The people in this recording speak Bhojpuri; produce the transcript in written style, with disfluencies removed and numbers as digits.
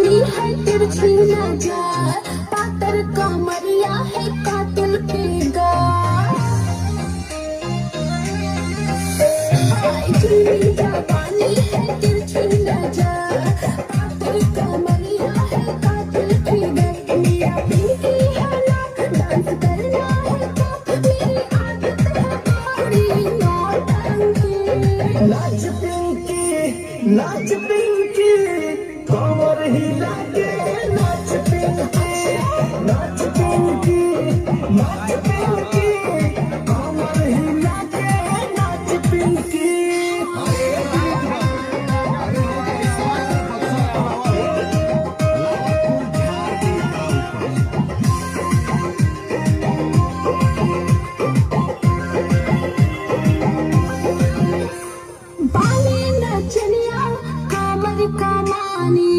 जवानी है तिरछी नजर, पातर कमरिया है कातिल फिगर। मेरी जवानी है तिरछी नजर, पातर कमरिया है कातिल फिगर। मेरा पिंकी है लाख, डांस करना है तो मेरी आदत है बड़ी नौटंकी। नाच पिंकी, नाच पिंकी, कमर हिला के नाच पिंकी, नाच पिंकी, नाच पिंकी, कमर हिला के नाच पिंकी। बाले नचनिया कमर कमानी,